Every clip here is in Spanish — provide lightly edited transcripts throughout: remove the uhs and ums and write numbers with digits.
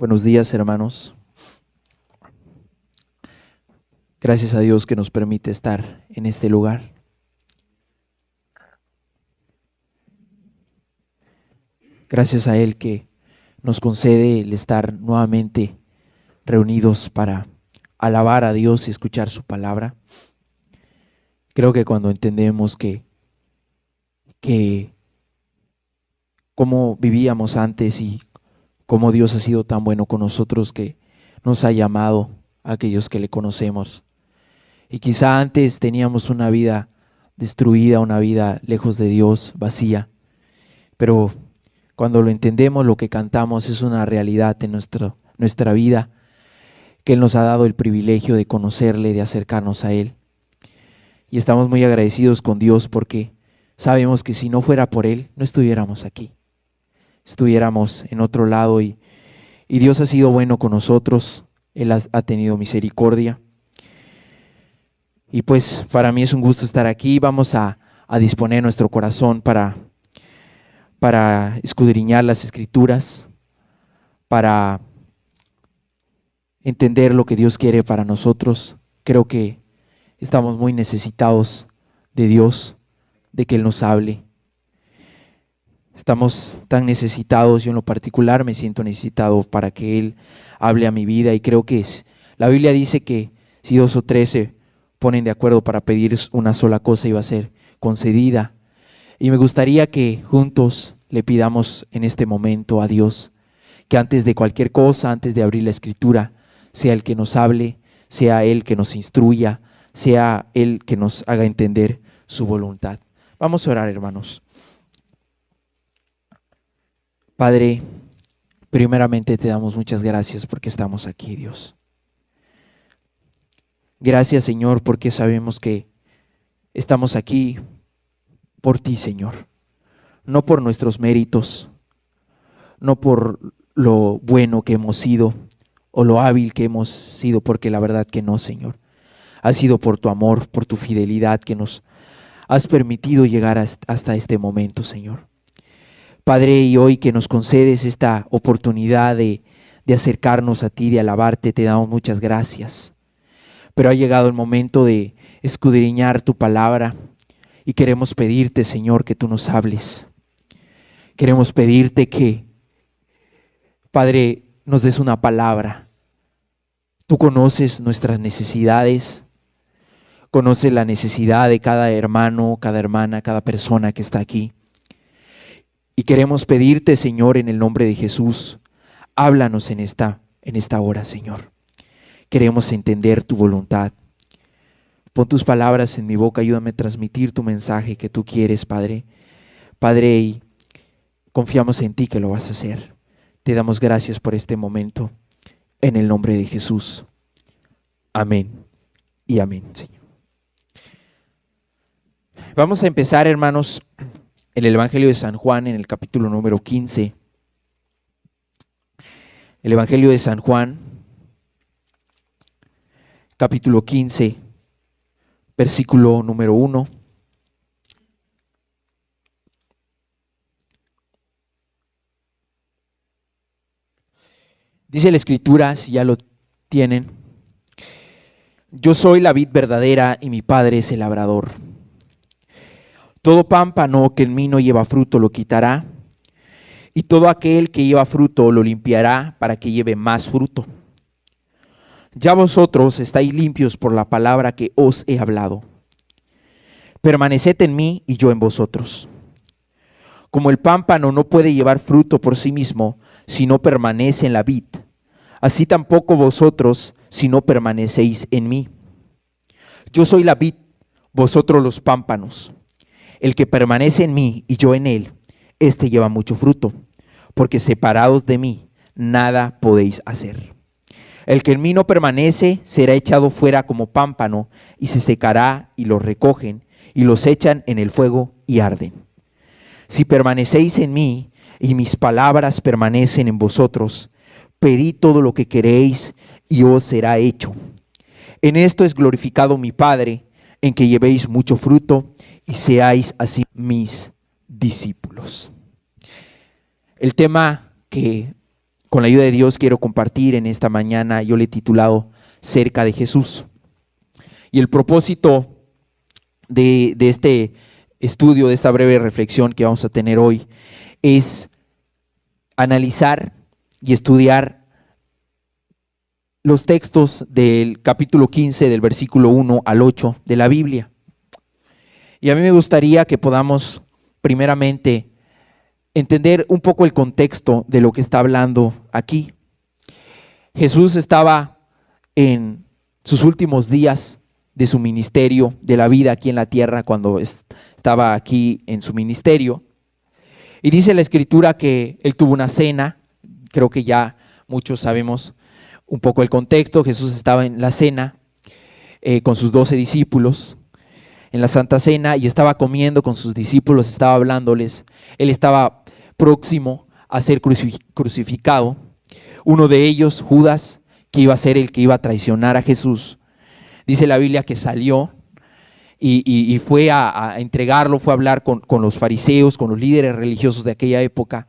Buenos días, hermanos. Gracias a Dios que nos permite estar en este lugar. Gracias a Él que nos concede el estar nuevamente reunidos para alabar a Dios y escuchar su palabra. Creo que cuando entendemos que cómo vivíamos antes y cómo Dios ha sido tan bueno con nosotros, que nos ha llamado a aquellos que le conocemos. Y quizá antes teníamos una vida destruida, una vida lejos de Dios, vacía. Pero cuando lo entendemos, lo que cantamos es una realidad en nuestra vida, que Él nos ha dado el privilegio de conocerle, de acercarnos a Él. Y estamos muy agradecidos con Dios porque sabemos que si no fuera por Él, no estuviéramos aquí. Estuviéramos en otro lado y Dios ha sido bueno con nosotros. Él ha tenido misericordia. Y pues para mí es un gusto estar aquí. Vamos a disponer nuestro corazón para escudriñar las Escrituras, para entender lo que Dios quiere para nosotros. Creo que estamos muy necesitados de Dios, de que Él nos hable. Estamos tan necesitados, yo en lo particular me siento necesitado para que Él hable a mi vida, y creo que la Biblia dice que si 2 o 3 se ponen de acuerdo para pedir una sola cosa, iba a ser concedida. Y me gustaría que juntos le pidamos en este momento a Dios que antes de cualquier cosa, antes de abrir la Escritura, sea Él que nos hable, sea Él que nos instruya, sea Él que nos haga entender su voluntad. Vamos a orar, hermanos. Padre, primeramente te damos muchas gracias porque estamos aquí, Dios. Gracias, Señor, porque sabemos que estamos aquí por ti, Señor. No por nuestros méritos, no por lo bueno que hemos sido o lo hábil que hemos sido, porque la verdad que no, Señor. Ha sido por tu amor, por tu fidelidad que nos has permitido llegar hasta este momento, Señor. Padre, y hoy que nos concedes esta oportunidad de acercarnos a ti, de alabarte, te damos muchas gracias. Pero ha llegado el momento de escudriñar tu palabra y queremos pedirte, Señor, que tú nos hables. Queremos pedirte que, Padre, nos des una palabra. Tú conoces nuestras necesidades, conoces la necesidad de cada hermano, cada hermana, cada persona que está aquí. Y queremos pedirte, Señor, en el nombre de Jesús, háblanos en esta hora, Señor. Queremos entender tu voluntad. Pon tus palabras en mi boca, ayúdame a transmitir tu mensaje que tú quieres, Padre. Padre, y confiamos en ti que lo vas a hacer. Te damos gracias por este momento, en el nombre de Jesús. Amén y amén, Señor. Vamos a empezar, hermanos, en el Evangelio de San Juan, en el capítulo número 15. El Evangelio de San Juan, capítulo 15, versículo número 1. Dice la Escritura, si ya lo tienen: yo soy la vid verdadera y mi Padre es el labrador. Todo pámpano que en mí no lleva fruto lo quitará, y todo aquel que lleva fruto lo limpiará para que lleve más fruto. Ya vosotros estáis limpios por la palabra que os he hablado. Permaneced en mí y yo en vosotros. Como el pámpano no puede llevar fruto por sí mismo si no permanece en la vid, así tampoco vosotros si no permanecéis en mí. Yo soy la vid, vosotros los pámpanos. El que permanece en mí y yo en él, éste lleva mucho fruto, porque separados de mí nada podéis hacer. El que en mí no permanece será echado fuera como pámpano y se secará, y los recogen y los echan en el fuego y arden. Si permanecéis en mí y mis palabras permanecen en vosotros, pedid todo lo que queréis y os será hecho. En esto es glorificado mi Padre, en que llevéis mucho fruto y seáis así mis discípulos. El tema que con la ayuda de Dios quiero compartir en esta mañana. Yo le he titulado Cerca de Jesús. Y el propósito de este estudio, de esta breve reflexión que vamos a tener hoy, es analizar y estudiar los textos del capítulo 15, del versículo 1 al 8 de la Biblia. Y a mí me gustaría que podamos primeramente entender un poco el contexto de lo que está hablando aquí. Jesús estaba en sus últimos días de su ministerio, de la vida aquí en la tierra, cuando estaba aquí en su ministerio. Y dice la Escritura que él tuvo una cena. Creo que ya muchos sabemos un poco el contexto. Jesús estaba en la cena con sus 12 discípulos, en la Santa Cena, y estaba comiendo con sus discípulos, estaba hablándoles. Él estaba próximo a ser crucificado. Uno de ellos, Judas, que iba a ser el que iba a traicionar a Jesús, dice la Biblia que salió y fue a entregarlo, fue a hablar con los fariseos, con los líderes religiosos de aquella época.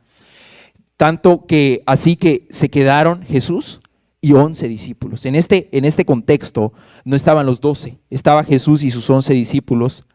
Tanto que así que se quedaron Jesús y 11 discípulos. En este contexto no estaban los 12, estaba Jesús y sus 11 discípulos.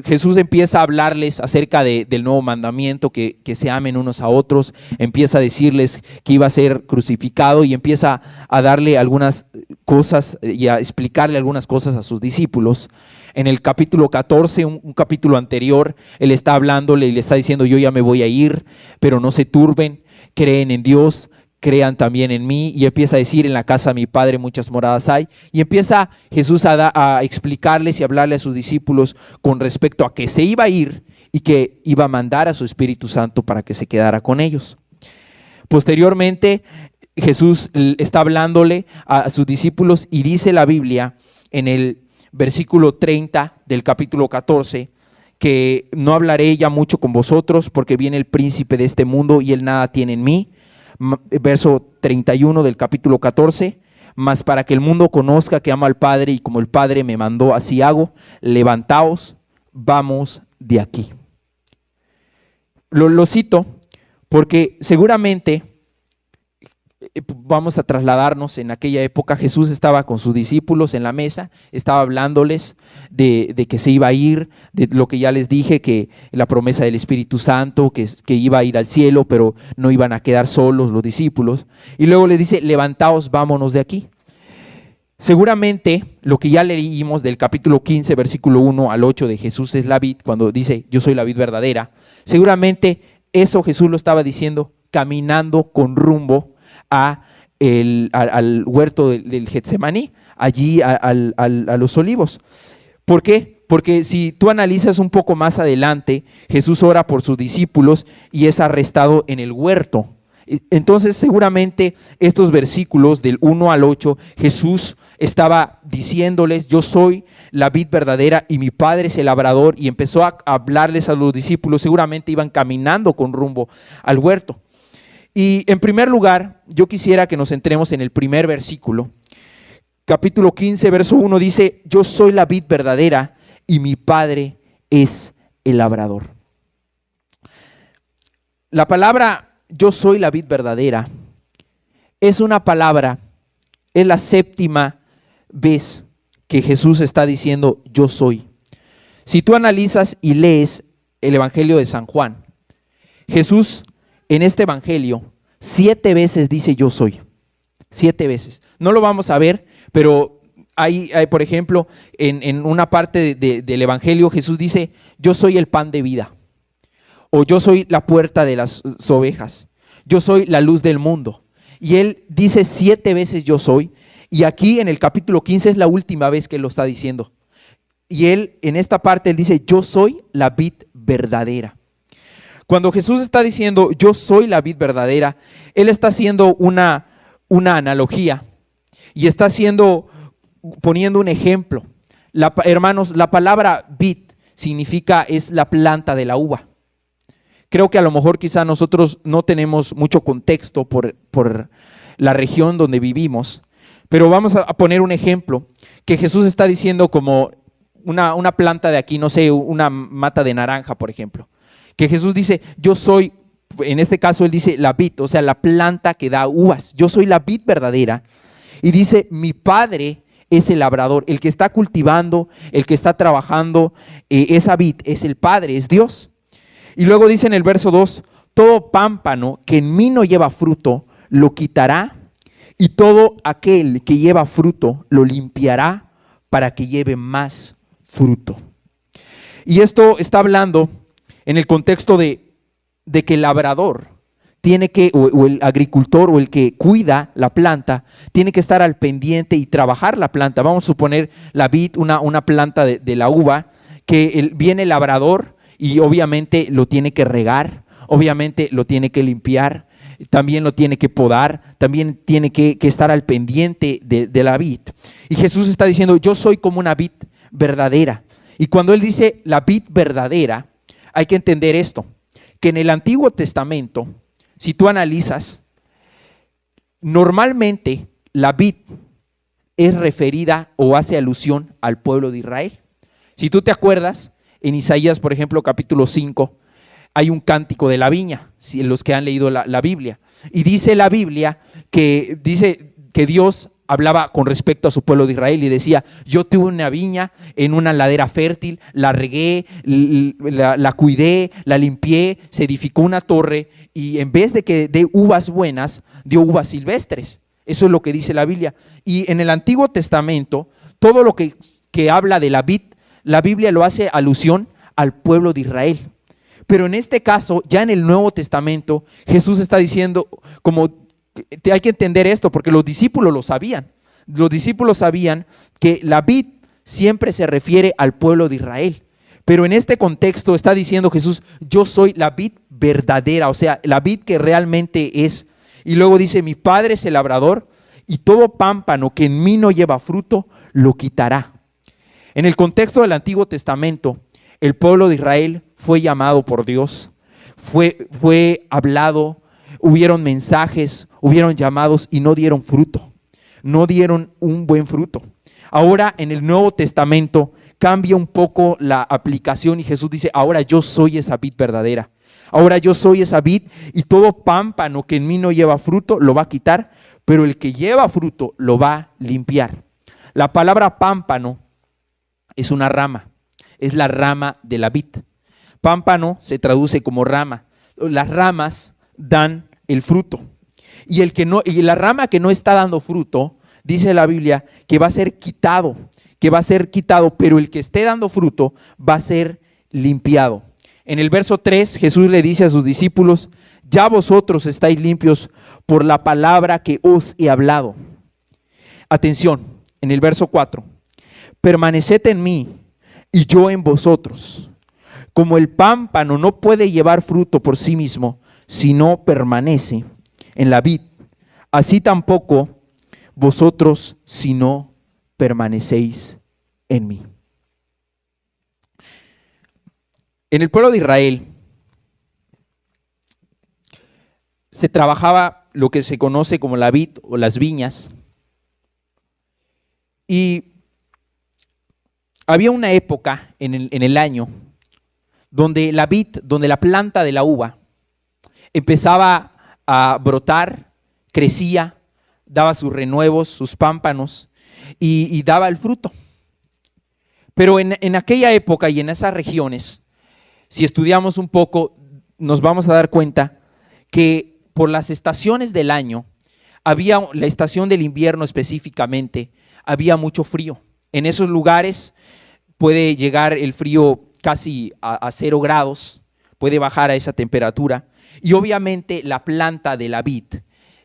Jesús empieza a hablarles acerca del nuevo mandamiento, que se amen unos a otros. Empieza a decirles que iba a ser crucificado y empieza a darle algunas cosas y a explicarle algunas cosas a sus discípulos. En el capítulo 14, un capítulo anterior, él está hablándole y le está diciendo: yo ya me voy a ir, pero no se turben, creen en Dios, crean también en mí. Y empieza a decir: en la casa de mi Padre muchas moradas hay. Y empieza Jesús a explicarles y hablarle a sus discípulos con respecto a que se iba a ir y que iba a mandar a su Espíritu Santo para que se quedara con ellos. Posteriormente, Jesús está hablándole a sus discípulos y dice la Biblia en el versículo 30 del capítulo 14, que no hablaré ya mucho con vosotros porque viene el príncipe de este mundo y él nada tiene en mí. Verso 31 del capítulo 14, mas para que el mundo conozca que amo al Padre y como el Padre me mandó, así hago. Levantaos, vamos de aquí. Lo cito porque seguramente vamos a trasladarnos en aquella época. Jesús estaba con sus discípulos en la mesa, estaba hablándoles de que se iba a ir, de lo que ya les dije, que la promesa del Espíritu Santo, que iba a ir al cielo, pero no iban a quedar solos los discípulos. Y luego les dice: levantaos, vámonos de aquí. Seguramente lo que ya leímos del capítulo 15, versículo 1 al 8 de Jesús es la vid, cuando dice: yo soy la vid verdadera. Seguramente eso Jesús lo estaba diciendo caminando con rumbo al huerto del Getsemaní, allí a los olivos. ¿Por qué? Porque si tú analizas un poco más adelante, Jesús ora por sus discípulos y es arrestado en el huerto. Entonces seguramente estos versículos del 1 al 8, Jesús estaba diciéndoles: yo soy la vid verdadera y mi Padre es el labrador, y empezó a hablarles a los discípulos. Seguramente iban caminando con rumbo al huerto. Y en primer lugar, yo quisiera que nos centremos en el primer versículo. Capítulo 15, verso 1 dice: yo soy la vid verdadera y mi Padre es el labrador. La palabra yo soy la vid verdadera es una palabra, es la séptima vez que Jesús está diciendo yo soy. Si tú analizas y lees el Evangelio de San Juan, Jesús en este evangelio 7 veces dice yo soy. 7 veces. No lo vamos a ver, pero hay por ejemplo, en una parte del evangelio Jesús dice: yo soy el pan de vida, o yo soy la puerta de las ovejas, yo soy la luz del mundo. Y él dice 7 veces yo soy, y aquí en el capítulo 15 es la última vez que él lo está diciendo. Y él en esta parte él dice: yo soy la vid verdadera. Cuando Jesús está diciendo yo soy la vid verdadera, él está haciendo una analogía y está poniendo un ejemplo. Hermanos, la palabra vid es la planta de la uva. Creo que a lo mejor quizá nosotros no tenemos mucho contexto por la región donde vivimos, pero vamos a poner un ejemplo que Jesús está diciendo como una planta de aquí, no sé, una mata de naranja, por ejemplo. Que Jesús dice: yo soy en este caso él dice la vid, o sea, la planta que da uvas. Yo soy la vid verdadera. Y dice, mi Padre es el labrador, el que está cultivando, el que está trabajando, esa vid es el Padre, es Dios. Y luego dice en el verso 2, todo pámpano que en mí no lleva fruto, lo quitará, y todo aquel que lleva fruto, lo limpiará para que lleve más fruto. Y esto está hablando en el contexto de que el labrador tiene que, o el agricultor o el que cuida la planta, tiene que estar al pendiente y trabajar la planta. Vamos a suponer la vid, una planta de la uva, que viene el labrador y obviamente lo tiene que regar, obviamente lo tiene que limpiar, también lo tiene que podar, también tiene que estar al pendiente de la vid. Y Jesús está diciendo, yo soy como una vid verdadera. Y cuando Él dice la vid verdadera, hay que entender esto, que en el Antiguo Testamento, si tú analizas, normalmente la vid es referida o hace alusión al pueblo de Israel. Si tú te acuerdas, en Isaías, por ejemplo, capítulo 5, hay un cántico de la viña, si los que han leído la Biblia. Y dice la Biblia que Dios hablaba con respecto a su pueblo de Israel y decía, yo tuve una viña en una ladera fértil, la regué, la cuidé, la limpié, se edificó una torre y en vez de que dé uvas buenas, dio uvas silvestres. Eso es lo que dice la Biblia. Y en el Antiguo Testamento, todo lo que habla de la vid, la Biblia lo hace alusión al pueblo de Israel. Pero en este caso, ya en el Nuevo Testamento, Jesús está diciendo, como hay que entender esto, porque los discípulos lo sabían. Los discípulos sabían que la vid siempre se refiere al pueblo de Israel. Pero en este contexto está diciendo Jesús, yo soy la vid verdadera, o sea, la vid que realmente es. Y luego dice, mi Padre es el labrador y todo pámpano que en mí no lleva fruto, lo quitará. En el contexto del Antiguo Testamento, el pueblo de Israel fue llamado por Dios, fue hablado, hubieron mensajes, hubieron llamados y no dieron fruto, no dieron un buen fruto. Ahora en el Nuevo Testamento cambia un poco la aplicación y Jesús dice, ahora yo soy esa vid verdadera, ahora yo soy esa vid y todo pámpano que en mí no lleva fruto lo va a quitar, pero el que lleva fruto lo va a limpiar. La palabra pámpano es una rama, es la rama de la vid. Pámpano se traduce como rama. Las ramas dan el fruto. Y la rama que no está dando fruto, dice la Biblia, que va a ser quitado, pero el que esté dando fruto va a ser limpiado. En el verso 3, Jesús le dice a sus discípulos, ya vosotros estáis limpios por la palabra que os he hablado. Atención, en el verso 4, permaneced en mí y yo en vosotros. Como el pámpano no puede llevar fruto por sí mismo, si no permanece en la vid, así tampoco vosotros si no permanecéis en mí. En el pueblo de Israel se trabajaba lo que se conoce como la vid o las viñas, y había una época en el año donde la vid, donde la planta de la uva empezaba a brotar, crecía, daba sus renuevos, sus pámpanos y daba el fruto. Pero en aquella época y en esas regiones, si estudiamos un poco, nos vamos a dar cuenta que por las estaciones del año, había la estación del invierno específicamente, había mucho frío. En esos lugares puede llegar el frío casi a 0 grados, puede bajar a esa temperatura. Y obviamente la planta de la vid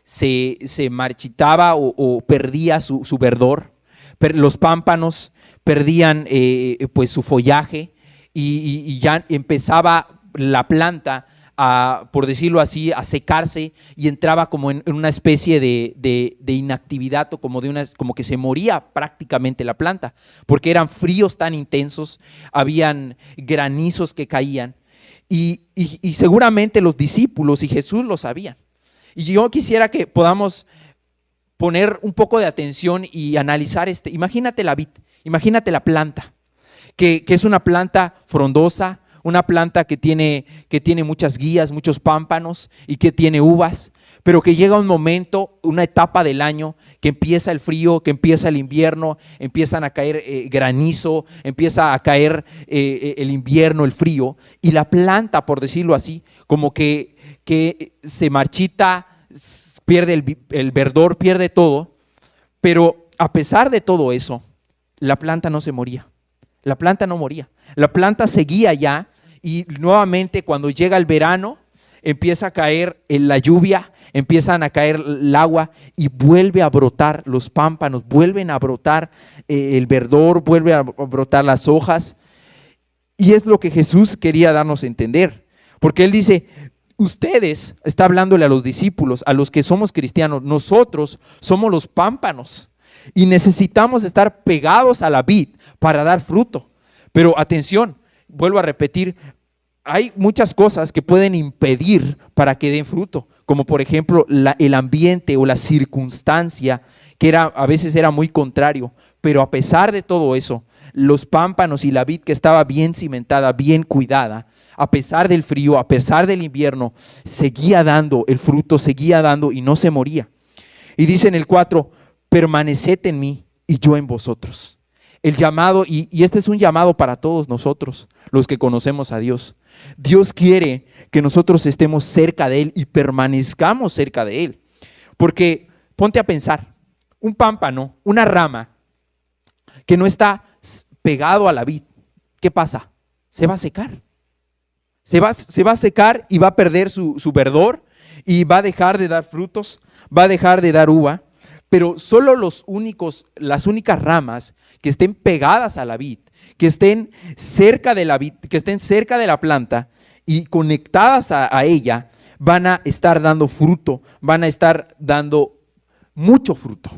se marchitaba o perdía su verdor, los pámpanos perdían pues su follaje y ya empezaba la planta a, por decirlo así, a secarse y entraba como en una especie de inactividad o como que se moría prácticamente la planta, porque eran fríos tan intensos, habían granizos que caían. Y seguramente los discípulos y Jesús lo sabían. Y yo quisiera que podamos poner un poco de atención y analizar imagínate la vid, imagínate la planta, que es una planta frondosa, una planta que tiene muchas guías, muchos pámpanos y que tiene uvas, pero que llega un momento, una etapa del año, que empieza el frío, que empieza el invierno, empiezan a caer granizo, empieza a caer el invierno, el frío, y la planta, por decirlo así, como que se marchita, pierde el verdor, pierde todo, pero a pesar de todo eso, la planta no se moría, la planta no moría, la planta seguía ya, y nuevamente cuando llega el verano, empieza a caer la lluvia, empiezan a caer el agua y vuelve a brotar los pámpanos, vuelven a brotar el verdor, vuelve a brotar las hojas. Y es lo que Jesús quería darnos a entender, porque Él dice, ustedes, está hablándole a los discípulos, a los que somos cristianos, nosotros somos los pámpanos y necesitamos estar pegados a la vid para dar fruto. Pero atención, vuelvo a repetir, hay muchas cosas que pueden impedir para que den fruto, como por ejemplo el ambiente o la circunstancia, que a veces era muy contrario, pero a pesar de todo eso, los pámpanos y la vid que estaba bien cimentada, bien cuidada, a pesar del frío, a pesar del invierno, seguía dando el fruto, seguía dando y no se moría. Y dice en el 4, permaneced en mí y yo en vosotros. El llamado, y este es un llamado para todos nosotros, los que conocemos a Dios. Dios quiere que nosotros estemos cerca de Él y permanezcamos cerca de Él. Porque ponte a pensar, un pámpano, una rama que no está pegado a la vid, ¿qué pasa? Se va a secar. Se va a secar y va a perder su verdor y va a dejar de dar frutos, va a dejar de dar uva. Pero solo las únicas ramas que estén pegadas a la vid, que estén cerca de la vid, que estén cerca de la planta y conectadas a ella, van a estar dando fruto, van a estar dando mucho fruto.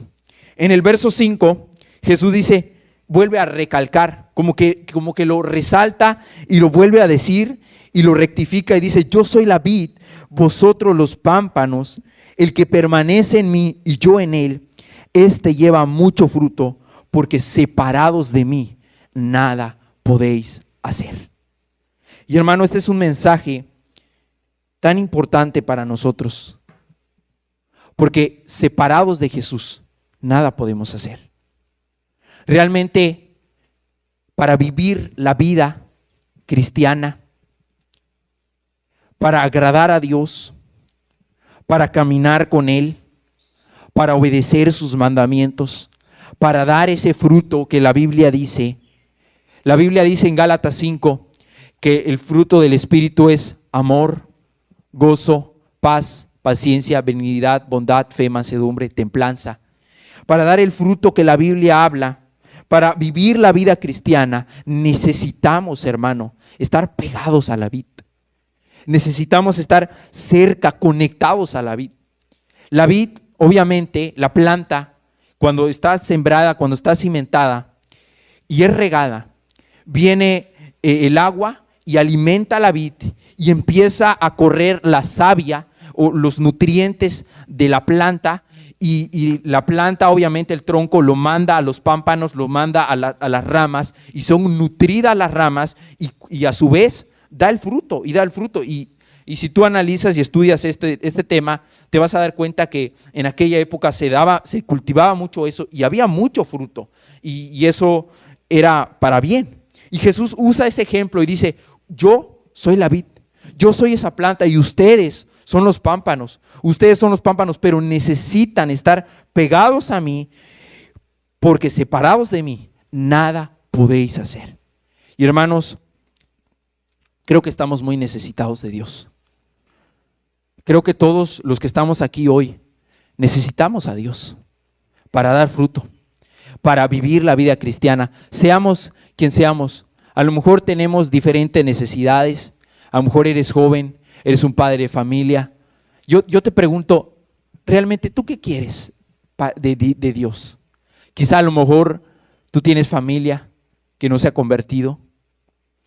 En el verso 5, Jesús dice, vuelve a recalcar, como que lo resalta y lo vuelve a decir y lo rectifica y dice, yo soy la vid, vosotros los pámpanos. El que permanece en mí y yo en él, este lleva mucho fruto, porque separados de mí, nada podéis hacer. Y hermano, este es un mensaje tan importante para nosotros, porque separados de Jesús, nada podemos hacer. Realmente, para vivir la vida cristiana, para agradar a Dios, para caminar con Él, para obedecer sus mandamientos, para dar ese fruto que la Biblia dice. La Biblia dice en Gálatas 5 que el fruto del Espíritu es amor, gozo, paz, paciencia, benignidad, bondad, fe, mansedumbre, templanza. Para dar el fruto que la Biblia habla, para vivir la vida cristiana, necesitamos, hermano, estar pegados a la vid. Necesitamos estar cerca, conectados a la vid. La vid, obviamente, la planta, cuando está sembrada, cuando está cimentada y es regada, viene el agua y alimenta la vid y empieza a correr la savia o los nutrientes de la planta y la planta, obviamente el tronco lo manda a los pámpanos, lo manda a las ramas y son nutridas las ramas y a su vez da el fruto y da el fruto. Y si tú analizas y estudias este tema, te vas a dar cuenta que en aquella época se cultivaba mucho eso y había mucho fruto y eso era para bien. Y Jesús usa ese ejemplo y dice, yo soy la vid, yo soy esa planta y ustedes son los pámpanos, pero necesitan estar pegados a mí porque separados de mí, nada podéis hacer. Y hermanos, creo que estamos muy necesitados de Dios. Creo que todos los que estamos aquí hoy necesitamos a Dios para dar fruto, para vivir la vida cristiana. Seamos quien seamos, a lo mejor tenemos diferentes necesidades, a lo mejor eres joven, eres un padre de familia. Yo te pregunto, ¿realmente tú qué quieres de Dios? Quizá a lo mejor tú tienes familia que no se ha convertido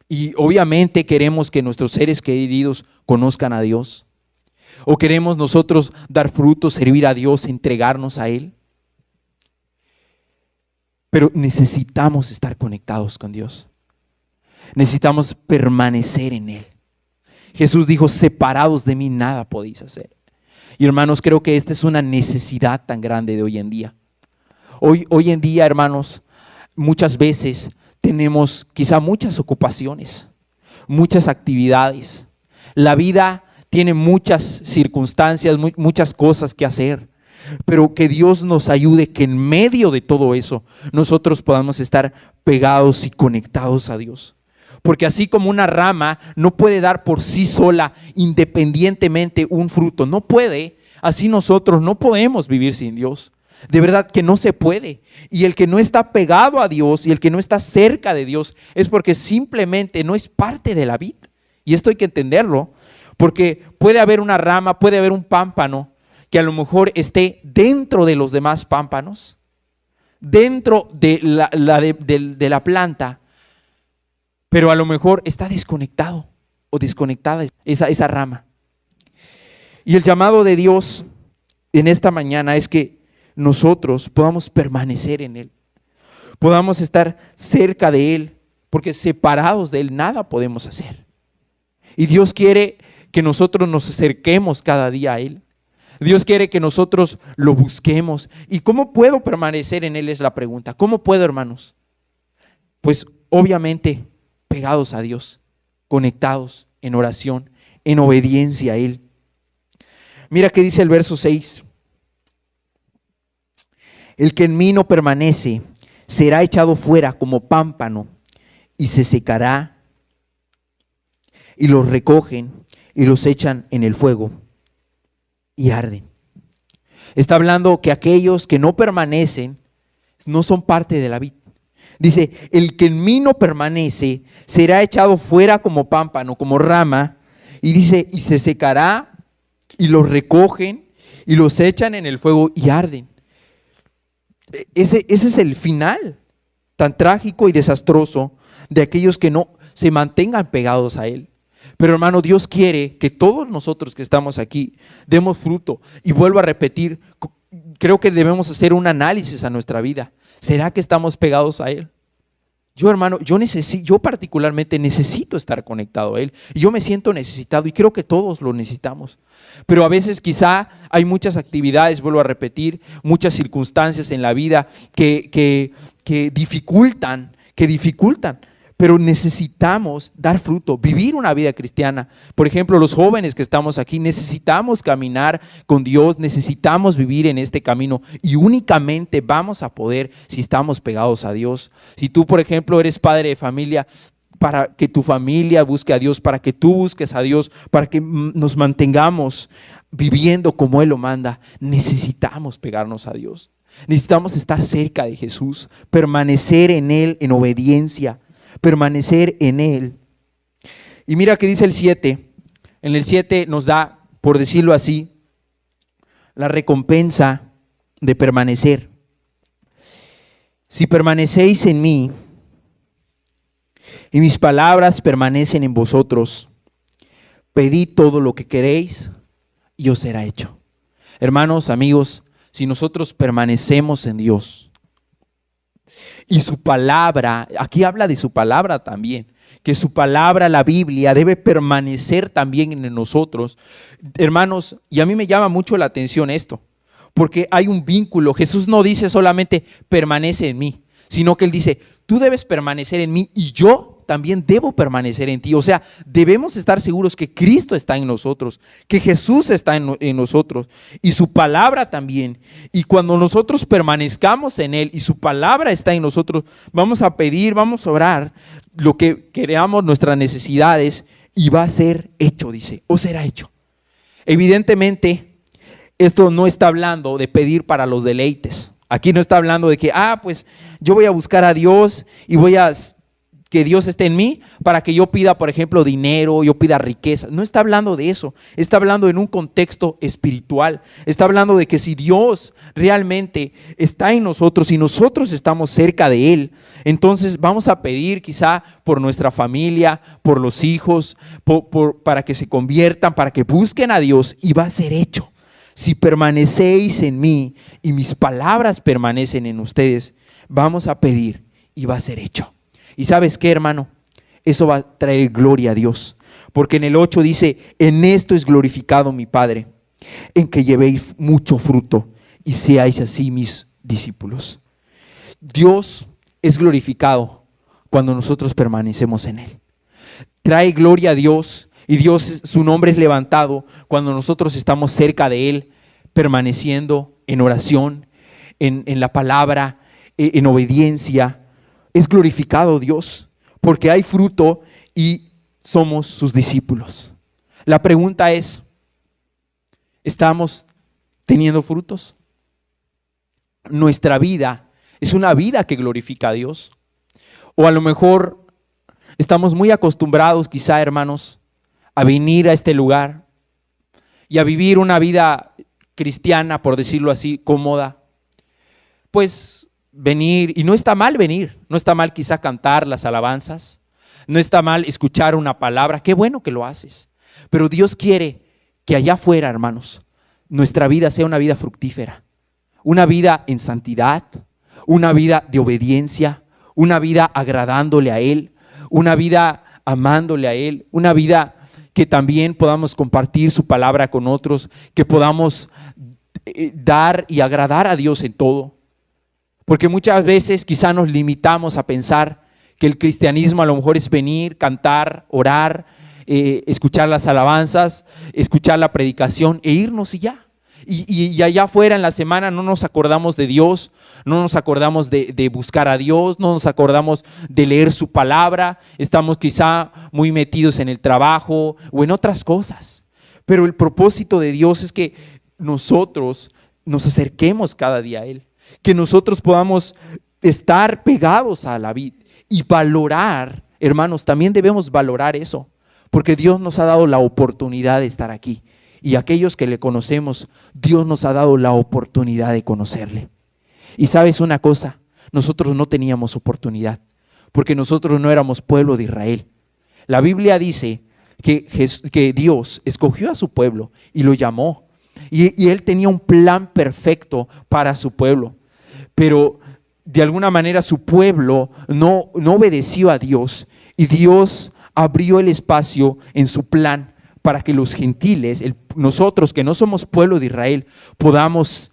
y obviamente queremos que nuestros seres queridos conozcan a Dios. ¿O queremos nosotros dar frutos, servir a Dios, entregarnos a Él? Pero necesitamos estar conectados con Dios. Necesitamos permanecer en Él. Jesús dijo, separados de mí nada podéis hacer. Y hermanos, creo que esta es una necesidad tan grande de hoy en día. Hoy en día, hermanos, muchas veces tenemos quizá muchas ocupaciones, muchas actividades. La vida tiene muchas circunstancias, muchas cosas que hacer. Pero que Dios nos ayude que en medio de todo eso nosotros podamos estar pegados y conectados a Dios. Porque así como una rama no puede dar por sí sola independientemente un fruto, no puede, así nosotros no podemos vivir sin Dios. De verdad que no se puede. Y el que no está pegado a Dios y el que no está cerca de Dios es porque simplemente no es parte de la vid. Y esto hay que entenderlo, porque puede haber una rama, puede haber un pámpano que a lo mejor esté dentro de los demás pámpanos, dentro de la planta, pero a lo mejor está desconectado o desconectada esa rama. Y el llamado de Dios en esta mañana es que nosotros podamos permanecer en Él, podamos estar cerca de Él, porque separados de Él nada podemos hacer. Y Dios quiere que nosotros nos acerquemos cada día a Él. Dios quiere que nosotros lo busquemos. ¿Y cómo puedo permanecer en Él? Es la pregunta. ¿Cómo puedo, hermanos? Pues obviamente pegados a Dios, conectados en oración, en obediencia a Él. Mira qué dice el verso 6. El que en mí no permanece será echado fuera como pámpano y se secará, y los recogen y los echan en el fuego y arden. Está hablando que aquellos que no permanecen no son parte de la vid. Dice, el que en mí no permanece será echado fuera como pámpano, como rama, y dice, y se secará, y los recogen y los echan en el fuego y arden. Ese es el final tan trágico y desastroso de aquellos que no se mantengan pegados a Él. Pero hermano, Dios quiere que todos nosotros que estamos aquí demos fruto. Y vuelvo a repetir, creo que debemos hacer un análisis a nuestra vida. ¿Será que estamos pegados a Él? Yo, hermano, yo particularmente necesito estar conectado a Él. Y yo me siento necesitado y creo que todos lo necesitamos. Pero a veces quizá hay muchas actividades, vuelvo a repetir, muchas circunstancias en la vida que dificultan. Pero necesitamos dar fruto, vivir una vida cristiana. Por ejemplo, los jóvenes que estamos aquí necesitamos caminar con Dios, necesitamos vivir en este camino y únicamente vamos a poder si estamos pegados a Dios. Si tú, por ejemplo, eres padre de familia, para que tu familia busque a Dios, para que tú busques a Dios, para que nos mantengamos viviendo como Él lo manda, necesitamos pegarnos a Dios. Necesitamos estar cerca de Jesús, permanecer en Él en obediencia, permanecer en Él. Y mira que dice el 7. En el 7 nos da, por decirlo así, la recompensa de permanecer. Si permanecéis en mí y mis palabras permanecen en vosotros, pedid todo lo que queréis y os será hecho. Hermanos, amigos, si nosotros permanecemos en Dios, y su palabra, aquí habla de su palabra también, que su palabra, la Biblia, debe permanecer también en nosotros. Hermanos, y a mí me llama mucho la atención esto, porque hay un vínculo. Jesús no dice solamente permanece en mí, sino que Él dice, tú debes permanecer en mí y yo también debo permanecer en ti. O sea, debemos estar seguros que Cristo está en nosotros, que Jesús está en nosotros y su palabra también. Y cuando nosotros permanezcamos en Él y su palabra está en nosotros, vamos a pedir, vamos a orar lo que queramos, nuestras necesidades, y va a ser hecho, dice, o será hecho. Evidentemente, esto no está hablando de pedir para los deleites. Aquí no está hablando de que, pues yo voy a buscar a Dios y voy a que Dios esté en mí para que yo pida, por ejemplo, dinero, yo pida riqueza. No está hablando de eso. Está hablando en un contexto espiritual. Está hablando de que si Dios realmente está en nosotros y nosotros estamos cerca de Él, entonces vamos a pedir quizá por nuestra familia, por los hijos, para que se conviertan, para que busquen a Dios, y va a ser hecho. Si permanecéis en mí y mis palabras permanecen en ustedes, vamos a pedir y va a ser hecho. ¿Y sabes qué, hermano? eso va a traer gloria a Dios. Porque en el 8 dice, en esto es glorificado mi Padre, en que llevéis mucho fruto y seáis así mis discípulos. Dios es glorificado cuando nosotros permanecemos en Él. Trae gloria a Dios y Dios, su nombre es levantado cuando nosotros estamos cerca de Él, permaneciendo en oración, en la palabra, en obediencia. Es glorificado Dios porque hay fruto y somos sus discípulos. La pregunta es, ¿estamos teniendo frutos? Nuestra vida es una vida que glorifica a Dios. O a lo mejor estamos muy acostumbrados, quizá, hermanos, a venir a este lugar y a vivir una vida cristiana, por decirlo así, cómoda. Pues venir, y no está mal venir, no está mal quizá cantar las alabanzas, no está mal escuchar una palabra, qué bueno que lo haces. Pero Dios quiere que allá afuera, hermanos, nuestra vida sea una vida fructífera, una vida en santidad, una vida de obediencia, una vida agradándole a Él, una vida amándole a Él, una vida que también podamos compartir su palabra con otros, que podamos dar y agradar a Dios en todo. Porque muchas veces quizá nos limitamos a pensar que el cristianismo a lo mejor es venir, cantar, orar, escuchar las alabanzas, escuchar la predicación e irnos y ya. Y allá afuera en la semana no nos acordamos de Dios, no nos acordamos de buscar a Dios, no nos acordamos de leer su palabra, estamos quizá muy metidos en el trabajo o en otras cosas. Pero el propósito de Dios es que nosotros nos acerquemos cada día a Él, que nosotros podamos estar pegados a la vid y valorar, hermanos, también debemos valorar eso, porque Dios nos ha dado la oportunidad de estar aquí. Y aquellos que le conocemos, Dios nos ha dado la oportunidad de conocerle. Y sabes una cosa, nosotros no teníamos oportunidad, porque nosotros no éramos pueblo de Israel. La Biblia dice que Dios escogió a su pueblo y lo llamó. Y Él tenía un plan perfecto para su pueblo. Pero de alguna manera su pueblo no obedeció a Dios. Y Dios abrió el espacio en su plan para que los gentiles, nosotros que no somos pueblo de Israel, podamos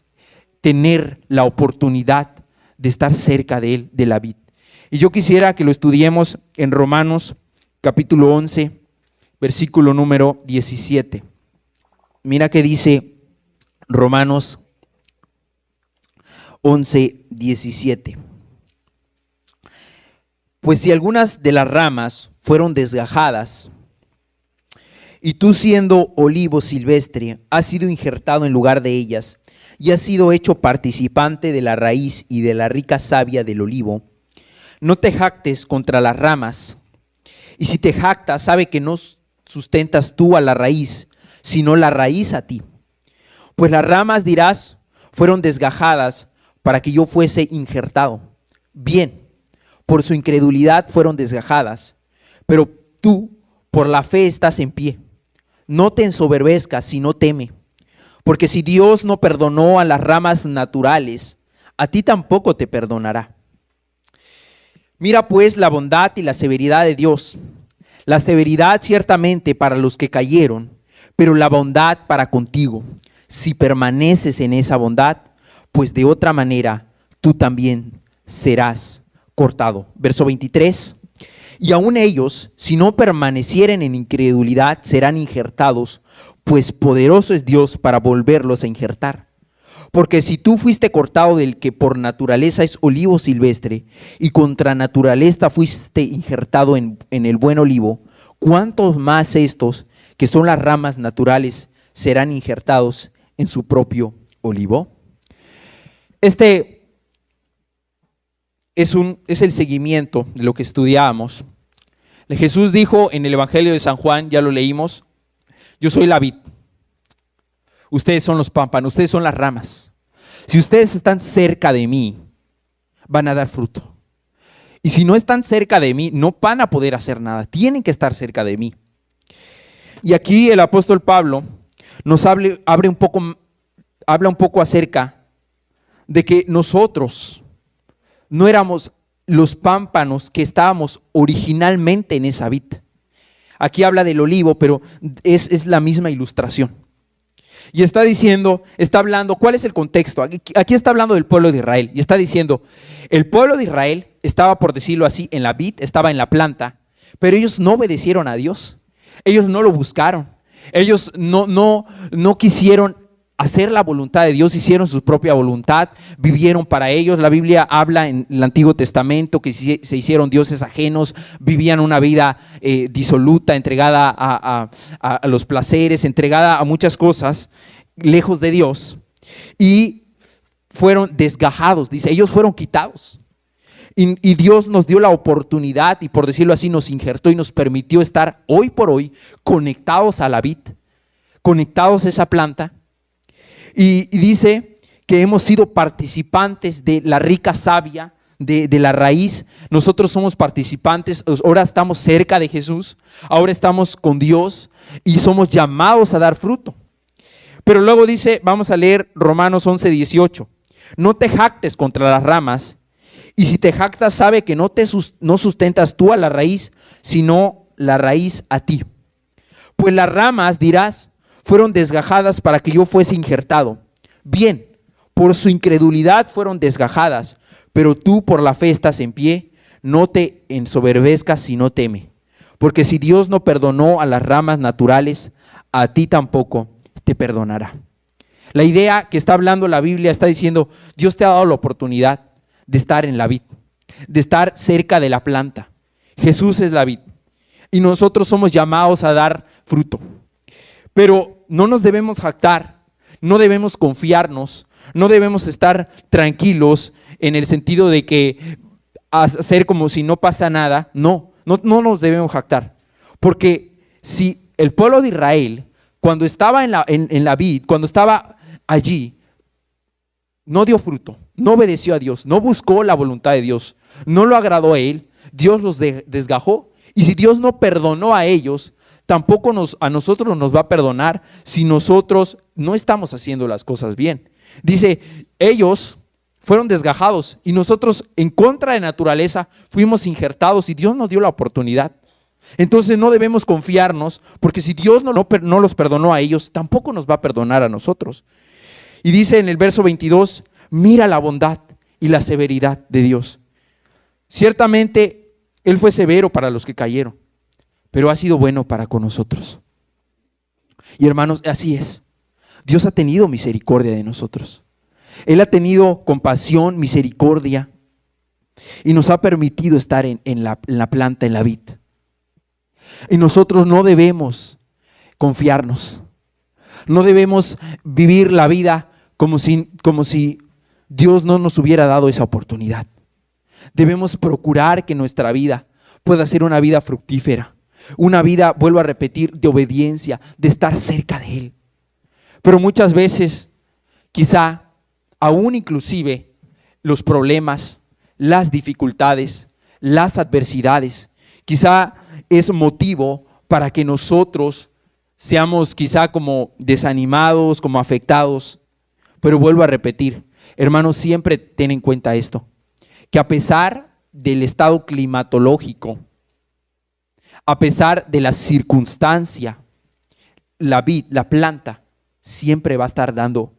tener la oportunidad de estar cerca de Él, de la vid. Y yo quisiera que lo estudiemos en Romanos capítulo 11, versículo número 17. Mira qué dice Romanos 11, 17. Pues si algunas de las ramas fueron desgajadas, y tú siendo olivo silvestre, has sido injertado en lugar de ellas, y has sido hecho participante de la raíz y de la rica savia del olivo, no te jactes contra las ramas, y si te jactas, sabe que no sustentas tú a la raíz, sino la raíz a ti. Pues las ramas, dirás, fueron desgajadas para que yo fuese injertado. Bien, por su incredulidad fueron desgajadas, pero tú por la fe estás en pie. No te ensoberbezcas, sino teme, porque si Dios no perdonó a las ramas naturales, a ti tampoco te perdonará. Mira pues la bondad y la severidad de Dios. La severidad ciertamente para los que cayeron, pero la bondad para contigo, si permaneces en esa bondad, pues de otra manera tú también serás cortado. Verso 23. Y aun ellos, si no permanecieren en incredulidad, serán injertados, pues poderoso es Dios para volverlos a injertar. Porque si tú fuiste cortado del que por naturaleza es olivo silvestre, y contra naturaleza fuiste injertado en el buen olivo, ¿cuántos más estos, que son las ramas naturales, serán injertados en su propio olivo? Este es el seguimiento de lo que estudiábamos. Jesús dijo en el Evangelio de San Juan, ya lo leímos, yo soy la vid, ustedes son los pámpanos, ustedes son las ramas. Si ustedes están cerca de mí, van a dar fruto. Y si no están cerca de mí, no van a poder hacer nada, tienen que estar cerca de mí. Y aquí el apóstol Pablo nos habla un poco acerca de que nosotros no éramos los pámpanos que estábamos originalmente en esa vid. Aquí habla del olivo, pero es la misma ilustración. Y está diciendo, está hablando, ¿cuál es el contexto? Aquí está hablando del pueblo de Israel y está diciendo, el pueblo de Israel estaba, por decirlo así, en la vid, estaba en la planta, pero ellos no obedecieron a Dios, ellos no lo buscaron, ellos no quisieron hacer la voluntad de Dios, hicieron su propia voluntad, vivieron para ellos. La Biblia habla en el Antiguo Testamento que se hicieron dioses ajenos, vivían una vida disoluta, entregada a los placeres, entregada a muchas cosas, lejos de Dios, y fueron desgajados, dice, ellos fueron quitados. Y Dios nos dio la oportunidad y, por decirlo así, nos injertó y nos permitió estar hoy por hoy conectados a la vid, conectados a esa planta. Y dice que hemos sido participantes de la rica savia, de la raíz. Nosotros somos participantes, ahora estamos cerca de Jesús, ahora estamos con Dios y somos llamados a dar fruto. Pero luego dice, vamos a leer Romanos 11:18, no te jactes contra las ramas, y si te jactas, sabe que no sustentas tú a la raíz, sino la raíz a ti. Pues las ramas, dirás, fueron desgajadas para que yo fuese injertado. Bien, por su incredulidad fueron desgajadas, pero tú por la fe estás en pie. No te ensoberbezcas, sino teme. Porque si Dios no perdonó a las ramas naturales, a ti tampoco te perdonará. La idea que está hablando la Biblia está diciendo, Dios te ha dado la oportunidad de estar en la vid, de estar cerca de la planta. Jesús es la vid y nosotros somos llamados a dar fruto. Pero no nos debemos jactar, no debemos confiarnos, no debemos estar tranquilos en el sentido de que hacer como si no pasa nada. No nos debemos jactar. Porque si el pueblo de Israel, cuando estaba en la vid, cuando estaba allí, no dio fruto, no obedeció a Dios, no buscó la voluntad de Dios, no lo agradó a Él, Dios los desgajó. Y si Dios no perdonó a ellos, tampoco a nosotros nos va a perdonar si nosotros no estamos haciendo las cosas bien. Dice, ellos fueron desgajados y nosotros en contra de naturaleza fuimos injertados y Dios nos dio la oportunidad. Entonces no debemos confiarnos, porque si Dios no los perdonó a ellos, tampoco nos va a perdonar a nosotros. Y dice en el verso 22, mira la bondad y la severidad de Dios. Ciertamente Él fue severo para los que cayeron, pero ha sido bueno para con nosotros. Y hermanos, así es. Dios ha tenido misericordia de nosotros. Él ha tenido compasión, misericordia, y nos ha permitido estar en la planta, en la vid. Y nosotros no debemos confiarnos. No debemos vivir la vida como si Dios no nos hubiera dado esa oportunidad. Debemos procurar que nuestra vida pueda ser una vida fructífera. Una vida, vuelvo a repetir, de obediencia, de estar cerca de Él. Pero muchas veces, quizá, aún inclusive, los problemas, las dificultades, las adversidades, quizá es motivo para que nosotros seamos quizá como desanimados, como afectados. Pero vuelvo a repetir, hermanos, siempre ten en cuenta esto, que a pesar del estado climatológico, a pesar de la circunstancia, la vid, la planta, siempre va a estar dando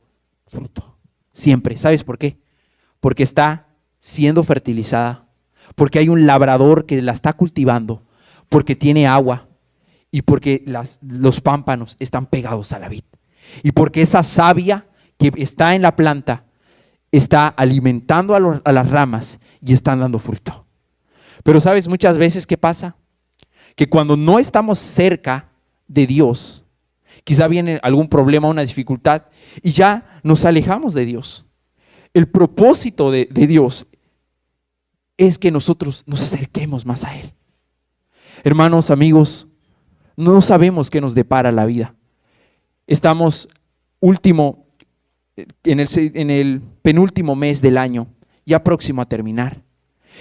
fruto. Siempre. ¿Sabes por qué? Porque está siendo fertilizada, porque hay un labrador que la está cultivando, porque tiene agua y porque los pámpanos están pegados a la vid. Y porque esa savia que está en la planta está alimentando a las ramas y están dando fruto. Pero ¿sabes muchas veces qué pasa? Que cuando no estamos cerca de Dios, quizá viene algún problema, una dificultad, y ya nos alejamos de Dios. El propósito de Dios es que nosotros nos acerquemos más a Él. Hermanos, amigos, no sabemos qué nos depara la vida. Estamos en el penúltimo mes del año, ya próximo a terminar.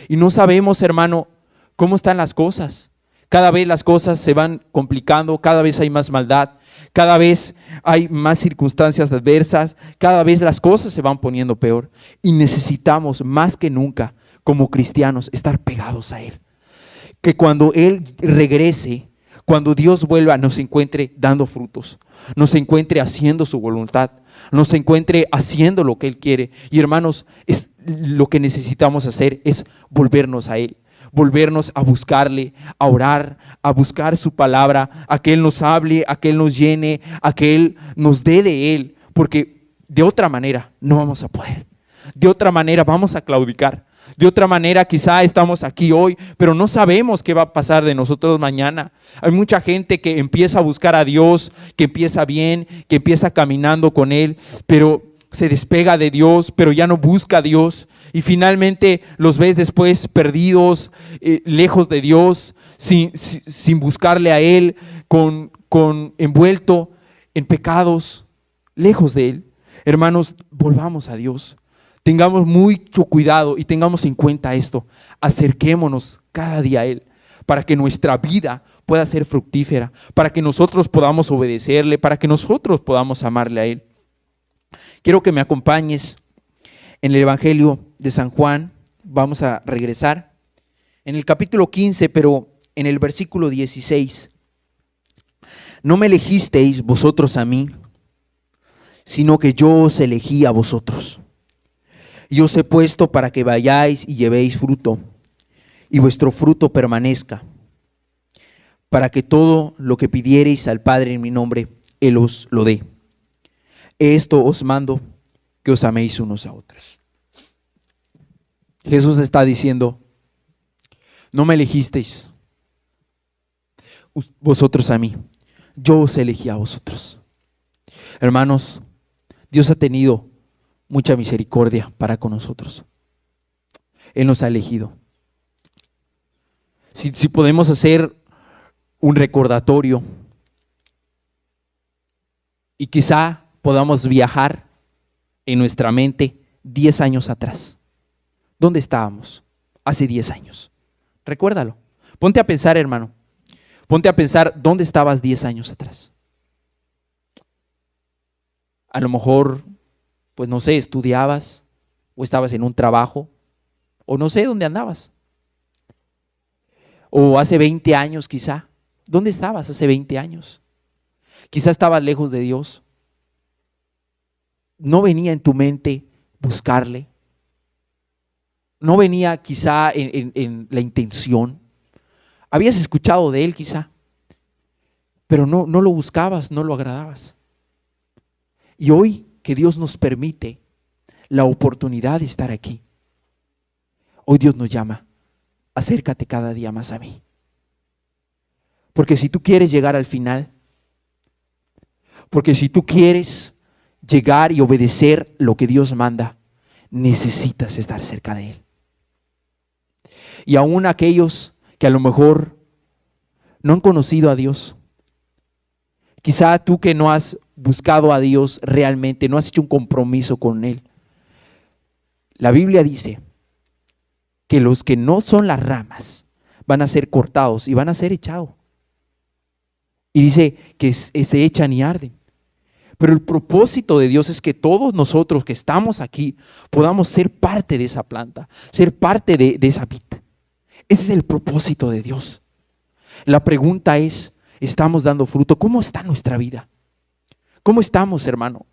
Y no sabemos, hermano, cómo están las cosas. Cada vez las cosas se van complicando, cada vez hay más maldad, cada vez hay más circunstancias adversas, cada vez las cosas se van poniendo peor. Y necesitamos más que nunca como cristianos, estar pegados a Él. Que cuando Él regrese, cuando Dios vuelva, nos encuentre dando frutos, nos encuentre haciendo su voluntad, nos encuentre haciendo lo que Él quiere. Y hermanos, lo que necesitamos hacer es volvernos a Él, volvernos a buscarle, a orar, a buscar su palabra, a que Él nos hable, a que Él nos llene, a que Él nos dé de Él, porque de otra manera no vamos a poder. De otra manera vamos a claudicar. De otra manera quizá estamos aquí hoy, pero no sabemos qué va a pasar de nosotros mañana. Hay mucha gente que empieza a buscar a Dios, que empieza bien, que empieza caminando con Él, pero se despega de Dios, pero ya no busca a Dios. Y finalmente los ves después perdidos, lejos de Dios, sin buscarle a Él, envuelto en pecados, lejos de Él. Hermanos, volvamos a Dios. Tengamos mucho cuidado y tengamos en cuenta esto. Acerquémonos cada día a Él para que nuestra vida pueda ser fructífera, para que nosotros podamos obedecerle, para que nosotros podamos amarle a Él. Quiero que me acompañes en el Evangelio de San Juan. Vamos a regresar en el capítulo 15, pero en el versículo 16. No me elegisteis vosotros a mí, sino que yo os elegí a vosotros. Y os he puesto para que vayáis y llevéis fruto, y vuestro fruto permanezca, para que todo lo que pidiereis al Padre en mi nombre, Él os lo dé. Esto os mando, que os améis unos a otros. Jesús está diciendo, no me elegisteis vosotros a mí, yo os elegí a vosotros. Hermanos, Dios ha tenido mucha misericordia para con nosotros. Él nos ha elegido. Si podemos hacer un recordatorio y quizá podamos viajar en nuestra mente 10 años atrás. ¿Dónde estábamos hace 10 años? Recuérdalo. Ponte a pensar, hermano. Ponte a pensar dónde estabas 10 años atrás. A lo mejor, pues no sé, estudiabas o estabas en un trabajo o no sé dónde andabas. O hace 20 años quizá. ¿Dónde estabas hace 20 años? Quizá estabas lejos de Dios. No venía en tu mente buscarle. No venía quizá en la intención. Habías escuchado de Él quizá, pero no lo buscabas, no lo agradabas. Y hoy que Dios nos permite la oportunidad de estar aquí, hoy Dios nos llama, acércate cada día más a mí. Porque si tú quieres llegar al final, porque si tú quieres llegar y obedecer lo que Dios manda, necesitas estar cerca de Él. Y aún aquellos que a lo mejor no han conocido a Dios, quizá tú que no has buscado a Dios realmente, no has hecho un compromiso con Él. La Biblia dice que los que no son las ramas van a ser cortados y van a ser echados. Y dice que se echan y arden. Pero el propósito de Dios es que todos nosotros que estamos aquí podamos ser parte de esa planta, ser parte de esa vid. Ese es el propósito de Dios. La pregunta es, ¿estamos dando fruto? ¿Cómo está nuestra vida? ¿Cómo estamos, hermano?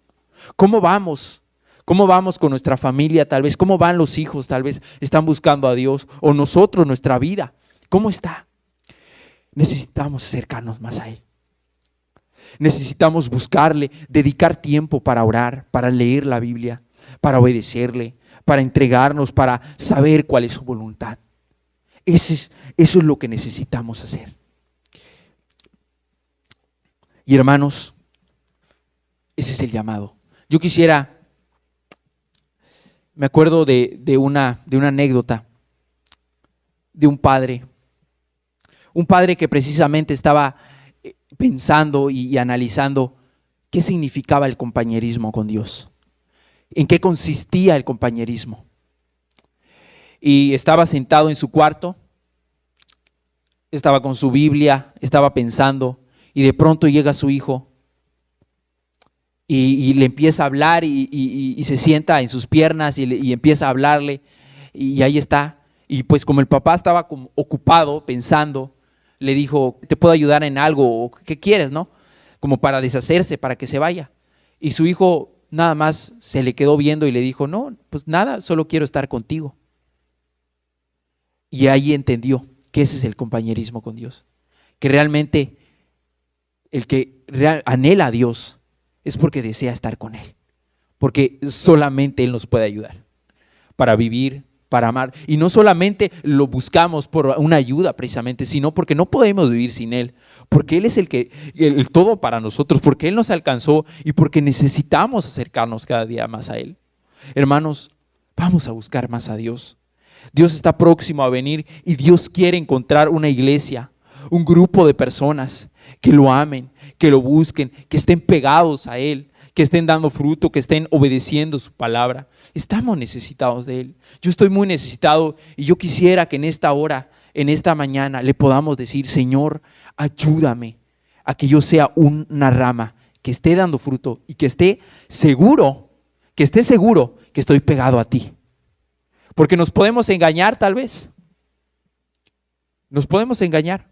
¿Cómo vamos? ¿Cómo vamos con nuestra familia tal vez? ¿Cómo van los hijos tal vez? ¿Están buscando a Dios? ¿O nosotros, nuestra vida? ¿Cómo está? Necesitamos acercarnos más a Él. Necesitamos buscarle, dedicar tiempo para orar, para leer la Biblia, para obedecerle, para entregarnos, para saber cuál es su voluntad. Eso es lo que necesitamos hacer. Y hermanos, ese es el llamado. Yo quisiera, me acuerdo de una anécdota de un padre que precisamente estaba pensando y analizando qué significaba el compañerismo con Dios, en qué consistía el compañerismo. Y estaba sentado en su cuarto, estaba con su Biblia, estaba pensando, y de pronto llega su hijo y le empieza a hablar y se sienta en sus piernas y empieza a hablarle, y ahí está. Y pues como el papá estaba como ocupado pensando, le dijo, ¿te puedo ayudar en algo? ¿O qué quieres, no? Como para deshacerse, para que se vaya. Y su hijo nada más se le quedó viendo y le dijo, no, pues nada, solo quiero estar contigo. Y ahí entendió que ese es el compañerismo con Dios. Que realmente el que anhela a Dios es porque desea estar con Él. Porque solamente Él nos puede ayudar para vivir, para amar. Y no solamente lo buscamos por una ayuda precisamente, sino porque no podemos vivir sin Él. Porque Él es el todo para nosotros, porque Él nos alcanzó y porque necesitamos acercarnos cada día más a Él. Hermanos, vamos a buscar más a Dios. Dios está próximo a venir y Dios quiere encontrar una iglesia, un grupo de personas que lo amen, que lo busquen, que estén pegados a Él, que estén dando fruto, que estén obedeciendo su palabra. Estamos necesitados de Él. Yo estoy muy necesitado y yo quisiera que en esta hora, en esta mañana, le podamos decir, Señor, ayúdame a que yo sea una rama que esté dando fruto y que esté seguro que estoy pegado a ti. Porque nos podemos engañar tal vez. Nos podemos engañar.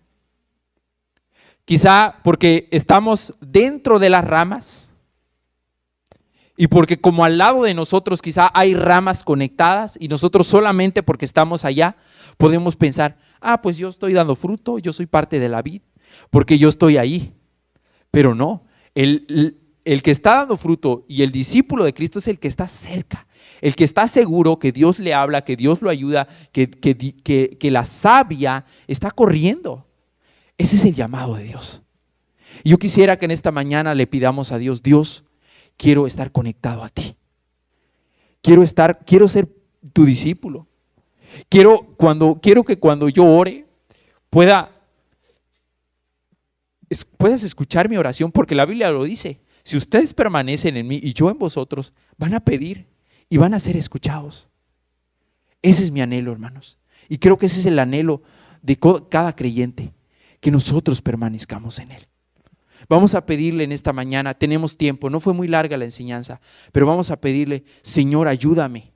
Quizá porque estamos dentro de las ramas y porque como al lado de nosotros quizá hay ramas conectadas y nosotros solamente porque estamos allá podemos pensar, pues yo estoy dando fruto, yo soy parte de la vid, porque yo estoy ahí. Pero no, el que está dando fruto y el discípulo de Cristo es el que está cerca, el que está seguro que Dios le habla, que Dios lo ayuda, que la savia está corriendo. Ese es el llamado de Dios. Y yo quisiera que en esta mañana le pidamos a Dios, Dios, quiero estar conectado a ti. Quiero ser tu discípulo. Quiero que cuando yo ore puedas escuchar mi oración, porque la Biblia lo dice. Si ustedes permanecen en mí y yo en vosotros, van a pedir y van a ser escuchados. Ese es mi anhelo, hermanos. Y creo que ese es el anhelo de cada creyente, que nosotros permanezcamos en Él. Vamos a pedirle en esta mañana, tenemos tiempo, no fue muy larga la enseñanza, pero vamos a pedirle, Señor, ayúdame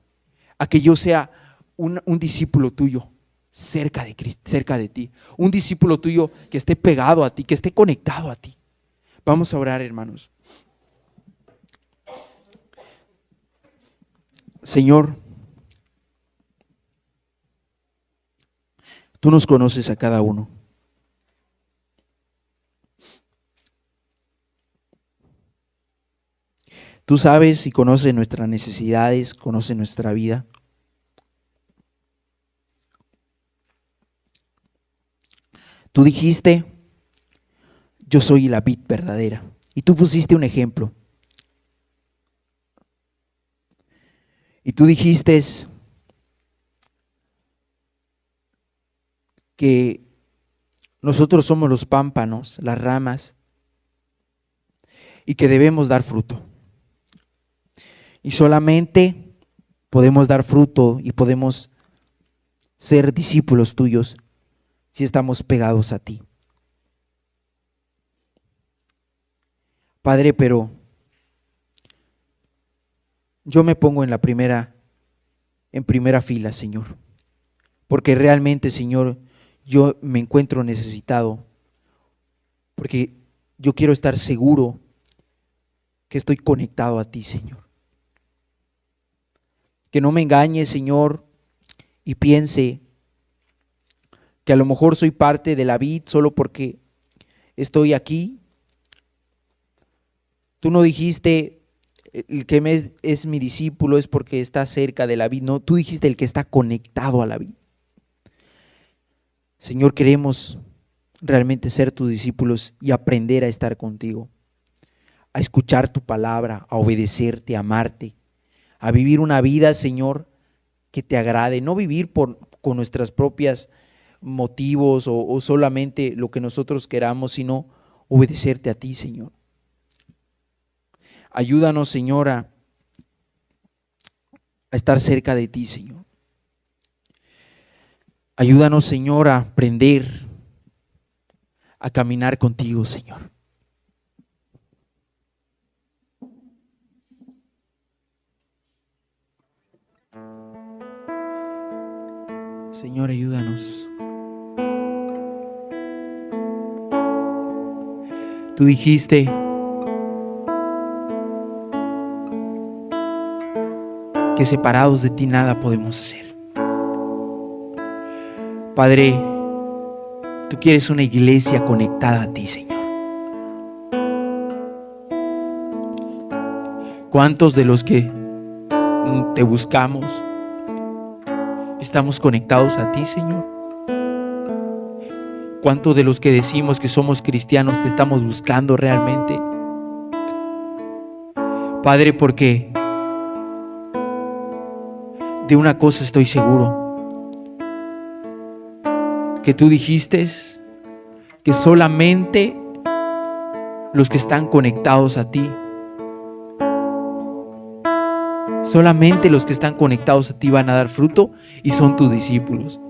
a que yo sea un discípulo tuyo cerca de Cristo, cerca de ti. Un discípulo tuyo que esté pegado a ti, que esté conectado a ti. Vamos a orar, hermanos. Señor, tú nos conoces a cada uno. Tú sabes y conoces nuestras necesidades, conoces nuestra vida. Tú dijiste, yo soy la vid verdadera. Y tú pusiste un ejemplo. Y tú dijiste que nosotros somos los pámpanos, las ramas, y que debemos dar fruto. Y solamente podemos dar fruto y podemos ser discípulos tuyos si estamos pegados a ti. Padre, pero yo me pongo en primera fila, Señor, porque realmente, Señor, yo me encuentro necesitado, porque yo quiero estar seguro que estoy conectado a ti, Señor. Que no me engañe, Señor, y piense que a lo mejor soy parte de la vid solo porque estoy aquí. Tú no dijiste el que es mi discípulo es porque está cerca de la vid, no, tú dijiste el que está conectado a la vid. Señor, queremos realmente ser tus discípulos y aprender a estar contigo, a escuchar tu palabra, a obedecerte, a amarte, a vivir una vida, Señor, que te agrade, no vivir con nuestras propias motivos o solamente lo que nosotros queramos, sino obedecerte a ti, Señor. Ayúdanos, Señor, a estar cerca de ti, Señor. Ayúdanos, Señor, a aprender a caminar contigo, Señor. Señor, ayúdanos. Tú dijiste que separados de ti nada podemos hacer. Padre, tú quieres una iglesia conectada a ti, Señor. ¿Cuántos de los que te buscamos estamos conectados a ti, Señor? ¿Cuántos de los que decimos que somos cristianos te estamos buscando realmente? Padre, porque de una cosa estoy seguro, que tú dijiste que solamente los que están conectados a ti, solamente los que están conectados a ti van a dar fruto y son tus discípulos.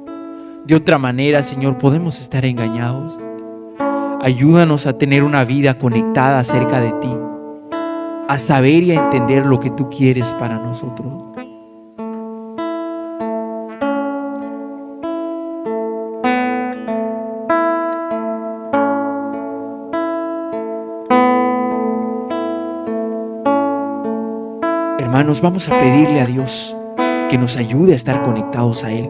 De otra manera, Señor, podemos estar engañados. Ayúdanos a tener una vida conectada cerca de ti, a saber y a entender lo que tú quieres para nosotros. Hermanos, vamos a pedirle a Dios que nos ayude a estar conectados a Él.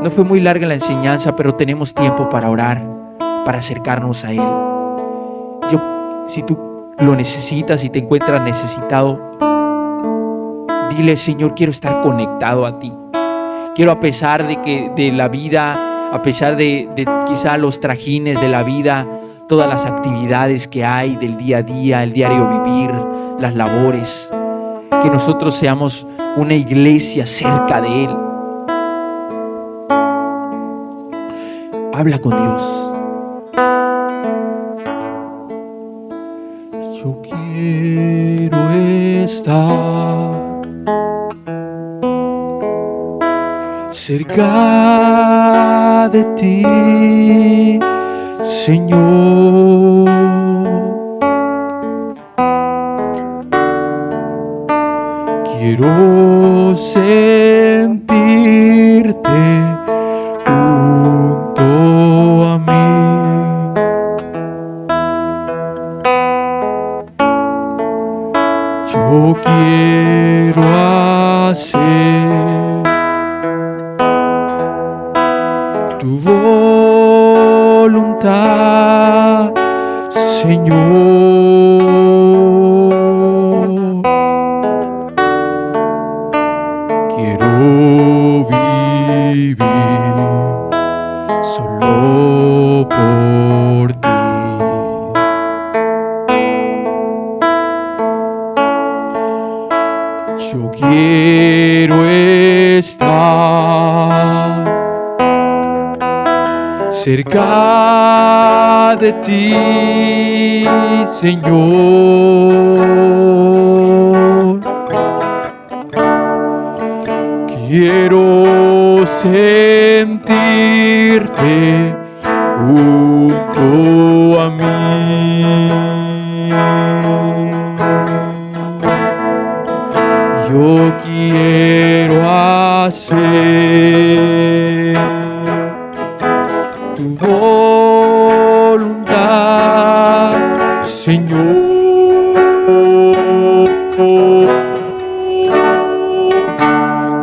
No fue muy larga la enseñanza, pero tenemos tiempo para orar, para acercarnos a Él. Si tú lo necesitas y te encuentras necesitado, dile: Señor, quiero estar conectado a ti. Quiero, a pesar de la vida, a pesar de quizá los trajines de la vida, todas las actividades que hay del día a día, el diario vivir, las labores, que nosotros seamos una iglesia cerca de Él. Habla con Dios. Yo quiero estar cerca de ti, Señor. Quiero sentirte junto a mí. Yo quiero hacer tu voluntad, Señor. Quiero vivir solo por ti. Yo quiero estar cerca de ti, Señor. Quiero sentirte junto a mí. Yo quiero hacer tu voluntad, Señor.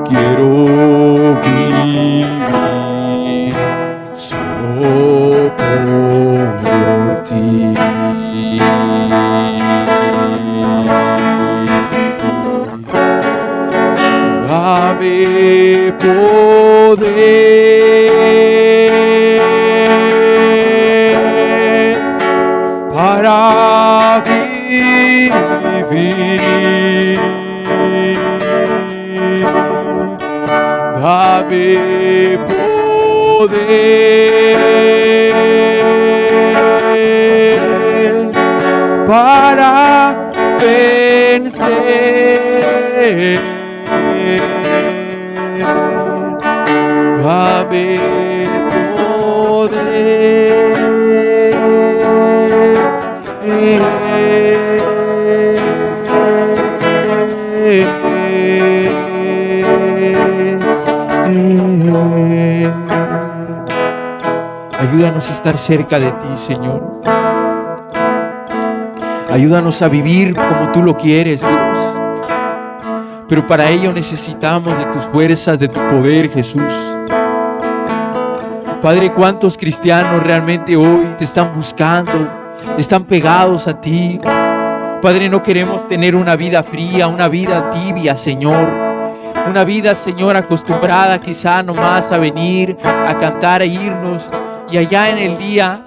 Quiero vivir solo por ti. Dame poder para vivir. Dame poder para vencer. Dame poder. estar cerca de ti, Señor. Ayúdanos a vivir como tú lo quieres, Dios. Pero para ello necesitamos de tus fuerzas, de tu poder, Jesús. Padre, ¿cuántos cristianos realmente hoy te están buscando, están pegados a ti? Padre, no queremos tener una vida fría, una vida tibia, Señor. Una vida, Señor, acostumbrada quizá nomás a venir, a cantar, a irnos. Y allá en el día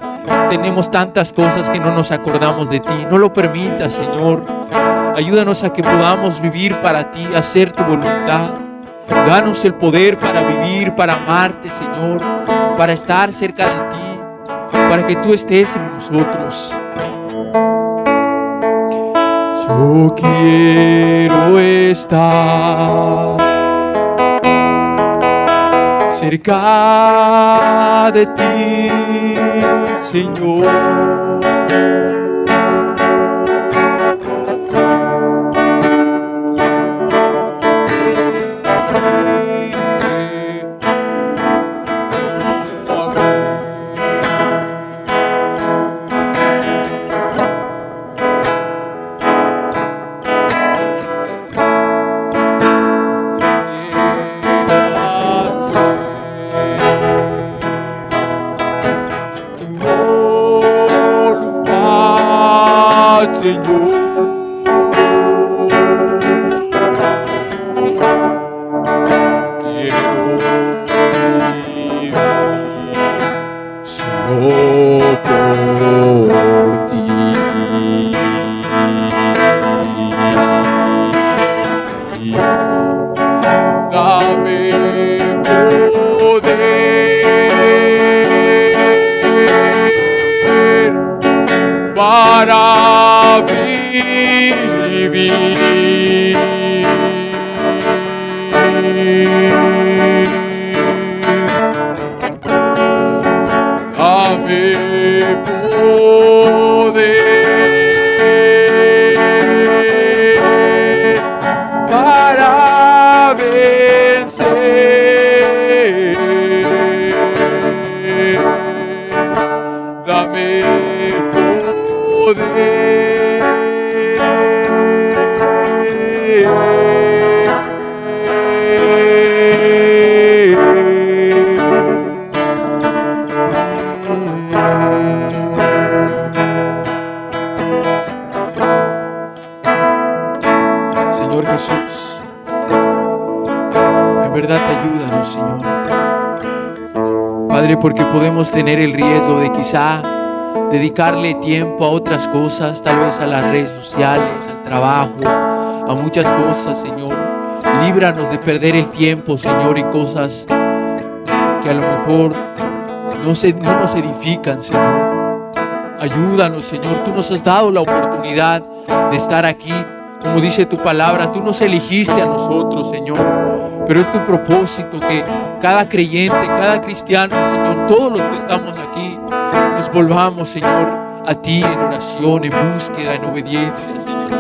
tenemos tantas cosas que no nos acordamos de ti. No lo permitas, Señor. Ayúdanos a que podamos vivir para ti, hacer tu voluntad. Danos el poder para vivir, para amarte, Señor, para estar cerca de ti, para que tú estés en nosotros. Yo quiero estar cerca de ti, Señor. Para vivir, dame poder para vencer, dame Señor Jesús, en verdad ayúdanos, Señor. Padre, porque podemos tener el riesgo de quizá dedicarle tiempo a otras cosas, tal vez a las redes sociales, al trabajo, a muchas cosas, Señor. Líbranos de perder el tiempo, Señor, en cosas que a lo mejor no nos edifican, Señor. Ayúdanos, Señor. Tú nos has dado la oportunidad de estar aquí. Como dice tu palabra, tú nos elegiste a nosotros, Señor. Pero es tu propósito que cada creyente, cada cristiano, Señor, todos los que estamos aquí, nos volvamos, Señor, a ti en oración, en búsqueda, en obediencia, Señor.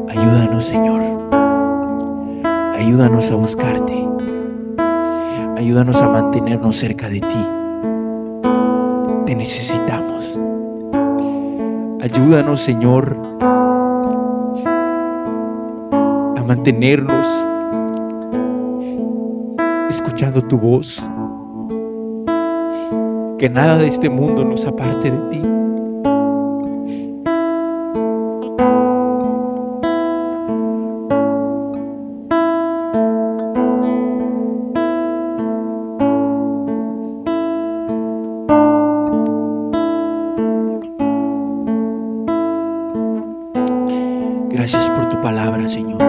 Ayúdanos, Señor. Ayúdanos a buscarte. Ayúdanos a mantenernos cerca de ti. Te necesitamos. Ayúdanos, Señor, a mantenernos escuchando tu voz. Que nada de este mundo nos aparte de ti. tu palabra, Señor.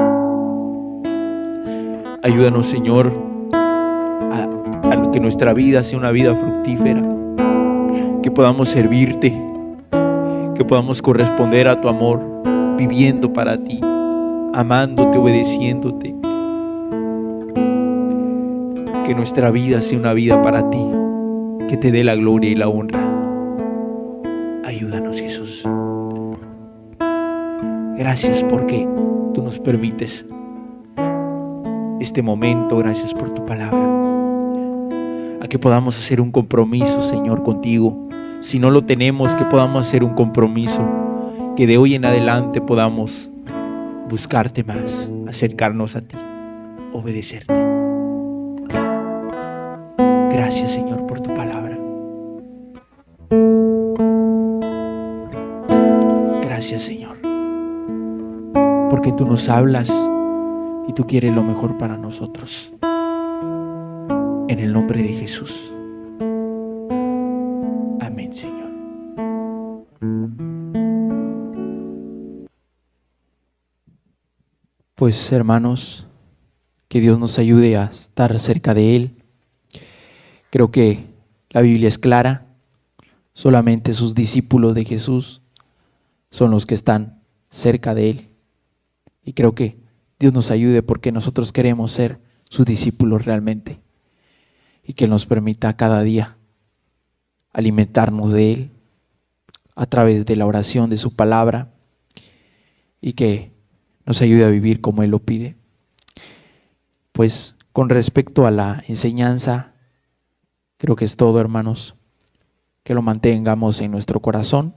Ayúdanos, Señor, a que nuestra vida sea una vida fructífera, que podamos servirte, que podamos corresponder a tu amor, viviendo para ti, amándote, obedeciéndote. Que nuestra vida sea una vida para ti, que te dé la gloria y la honra. Ayúdanos, Jesús. Gracias porque tú nos permites este momento. Gracias por tu palabra. A que podamos hacer un compromiso, Señor, contigo. Si no lo tenemos, que podamos hacer un compromiso. Que de hoy en adelante podamos buscarte más, acercarnos a ti, obedecerte. Gracias, Señor, por tu palabra. Gracias, Señor, porque tú nos hablas y tú quieres lo mejor para nosotros. En el nombre de Jesús. Amén, Señor. Pues, hermanos, que Dios nos ayude a estar cerca de Él. Creo que la Biblia es clara. Solamente sus discípulos de Jesús son los que están cerca de Él. Y creo que Dios nos ayude porque nosotros queremos ser sus discípulos realmente. Y que nos permita cada día alimentarnos de Él a través de la oración de su palabra y que nos ayude a vivir como Él lo pide. Pues con respecto a la enseñanza, creo que es todo, hermanos. Que lo mantengamos en nuestro corazón